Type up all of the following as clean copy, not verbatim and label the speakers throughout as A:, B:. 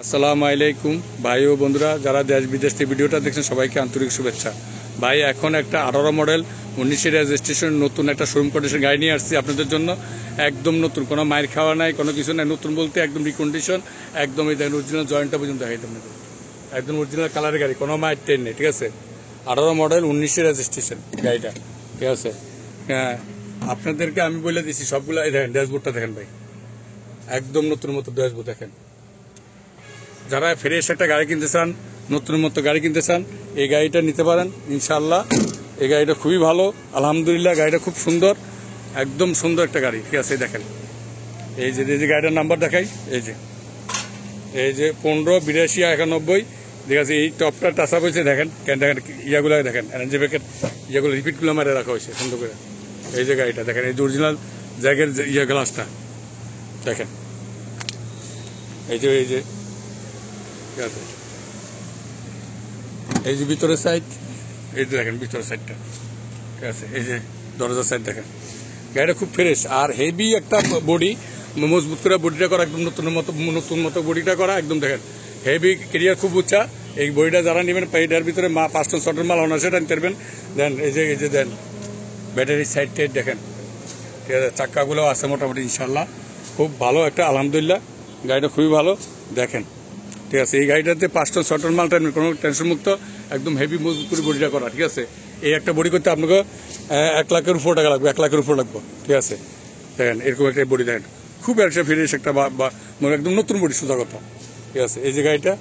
A: আসসালামু আলাইকুম ভাই ও বন্ধুরা, যারা দেশ বিদেশ থেকে ভিডিওটা দেখছেন সবাইকে আন্তরিক শুভেচ্ছা। ভাই এখন একটা 18 মডেল 19 রেজিস্ট্রেশন নতুন একটা শোরুম কন্ডিশন গাড়ি নিয়ে আসছি আপনাদের জন্য। একদম নতুন, কোনো মায়ের খাওয়া নাই, কোনো কিছু নাই। নতুন বলতে একদম রিকন্ডিশন, একদম এই দেখেন অরিজিনাল জয়েন্টটা পর্যন্ত দেখাইতাম, একদম অরিজিনাল কালারের গাড়ি, কোনো মায়ের ট্রেন নেই। ঠিক আছে, 18 মডেল 19 রেজিস্ট্রেশন গাড়িটা। ঠিক আছে, হ্যাঁ আপনাদেরকে আমি বলে দিচ্ছি সবগুলো। এই দেখেন ড্যাশবোর্ডটা দেখেন ভাই, একদম নতুন মতো ড্যাশবোর্ড দেখেন। যারা ফ্রেশ একটা গাড়ি কিনতে চান, নতুন মতো গাড়ি কিনতে চান, এই গাড়িটা নিতে পারেন ইনশাল্লাহ। এই গাড়িটা খুবই ভালো, আলহামদুলিল্লাহ। গাড়িটা খুব সুন্দর, একদম সুন্দর একটা গাড়ি। ঠিক আছে, দেখেন এই যে গাড়িটার নাম্বার দেখাই, এই যে 158291। ঠিক আছে, এই টপটা টাচ আপ হয়েছে, দেখেন দেখেন ইয়াগুলো দেখেন, এনার্জি প্যাকেট ইয়াগুলো রিপিটগুলো মারে রাখা হয়েছে সুন্দর করে। এই যে গাড়িটা দেখেন, এই যে অরিজিনাল জায়গার ইয়া গ্লাসটা দেখেন, এই যে ঠিক আছে, এই যে ভিতরের সাইড, এই যে দেখেন ভিতরের সাইডটা। ঠিক আছে, এই যে দরজার সাইড দেখেন। গাড়িটা খুব ফ্রেশ আর হেভি একটা বডি, মজবুত করে বডিটা করা, একদম নতুন মতো বডিটা করা, একদম দেখেন হেভি কেরিয়ার খুব উঁচা। এই বডিটা যারা নেবেন এটার ভিতরে 5 টন 6 টন মাল অনার্সে টানতে পারবেন। দেন এই যে দেন ব্যাটারি সাইড টাইড দেখেন। ঠিক আছে, চাক্কাগুলো আছে মোটামুটি ইনশাল্লাহ, খুব ভালো একটা আলহামদুলিল্লাহ। গাড়িটা খুবই ভালো দেখেন। ঠিক আছে, এই গাড়িটাতে 5 টন 6 টন মাল টানবেন, কোনো টেনশন মুক্ত, একদম হেভি মজবুত করে বডিটা করা। ঠিক আছে, এই একটা বডি করতে আপনাকে 1 লাখের উপর টাকা লাগবে, 1 লাখের উপর লাগবে। ঠিক আছে, দেখেন এরকম একটা বডি দেখেন, খুব একটা ফ্রেশ একটা একদম নতুন বডি, সোজা কথা। ঠিক আছে, এই যে গাড়িটা।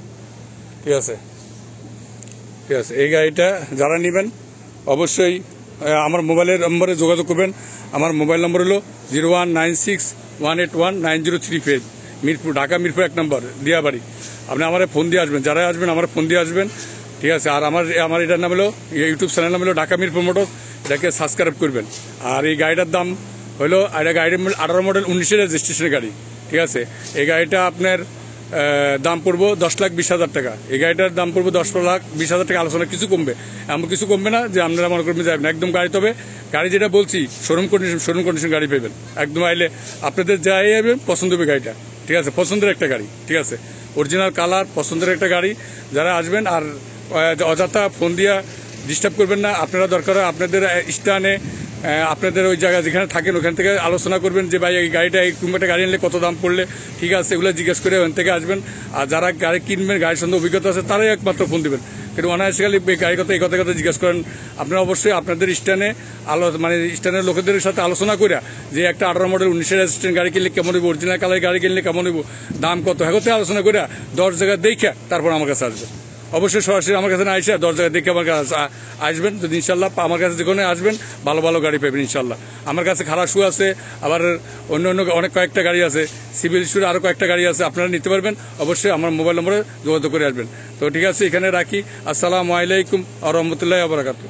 A: ঠিক আছে, এই গাড়িটা যারা নেবেন অবশ্যই আমার মোবাইলের নম্বরে যোগাযোগ করবেন। আমার মোবাইল নম্বর হলো 01961819035, মিরপুর, ঢাকা মিরপুর 1 নম্বর, দিয়াবাড়ি। আপনি আমার ফোন দিয়ে আসবেন, যারা আসবেন আমার ফোন দিয়ে আসবেন। ঠিক আছে, আর আমার এটার নাম হলো, ইউটিউব চ্যানেল নাম হলো ঢাকা মিরপুর মোটরস, এটাকে সাবস্ক্রাইব করবেন। আর এই গাড়িটার দাম হলো, এটা গাড়ির 18 মডেল 19 রেজিস্ট্রেশনের গাড়ি। ঠিক আছে, এই গাড়িটা আপনার দাম পড়বো 10,20,000 টাকা। এই গাড়িটার দাম পড়বো 10,20,000 টাকা। আলোচনা কিছু কমবে, এমন কিছু কমবে না যে আপনারা মনে করবেন যাবেন একদম গাড়ি। তবে গাড়ি যেটা বলছি শোরুম কন্ডিশন গাড়ি পাবেন, একদম আইলে আপনাদের যাই যাবেন পছন্দ হবে গাড়িটা। ঠিক আছে, পছন্দের একটা গাড়ি। ঠিক আছে, অরিজিনাল কালার, পছন্দের একটা গাড়ি। যারা আসবেন আর অযথা ফোন দিয়া ডিস্টার্ব করবেন না। আপনারা দরকার হয় আপনাদের স্থানে, আপনাদের ওই জায়গা যেখানে থাকেন ওখান থেকে আলোচনা করবেন যে ভাই এই গাড়িটা, এই একটা গাড়ি নিলে কত দাম পড়লে। ঠিক আছে, এগুলো জিজ্ঞেস করে ওখান থেকে আসবেন। আর যারা গাড়ি কিনবেন, গাড়ির সঙ্গে অভিজ্ঞতা আছে, তারাই একমাত্র ফোন দেবেন। কিন্তু অনায়াসে গাড়ির কথা এই কথা জিজ্ঞেস করেন। আপনারা অবশ্যই আপনাদের স্ট্যান্ডে স্ট্যান্ডের লোকেদের সাথে আলোচনা করে যে একটা 18 মডেল 19 রেজিস্ট্রেশন গাড়ি কিনলে কেমন হইব, অরিজিনাল কালার গাড়ি কিনলে কেমন হইব, দাম কত, হ্যাঁ আলোচনা করে 10 জায়গায় দেখে তারপর আমার কাছে আসবেন। অবশ্যই সরাসরি আমার কাছে না আইসা 10 জায়গায় দেখে আমার কাছে আসবেন। যদি ইনশাল্লাহ আমার কাছে যেখানে আসবেন ভালো ভালো গাড়ি পাবেন ইনশাল্লাহ। আমার কাছে খারাপ শু আছে, আবার অন্য অনেক কয়েকটা গাড়ি আছে, সিভিল শুর আরও কয়েকটা গাড়ি আছে, আপনারা নিতে পারবেন। অবশ্যই আমার মোবাইল নম্বরে যোগাযোগ করে আসবেন। তো ঠিক আছে, এখানে রাখি। আসসালামু আলাইকুম ওয়া রাহমাতুল্লাহি ওয়া বারাকাতুহু।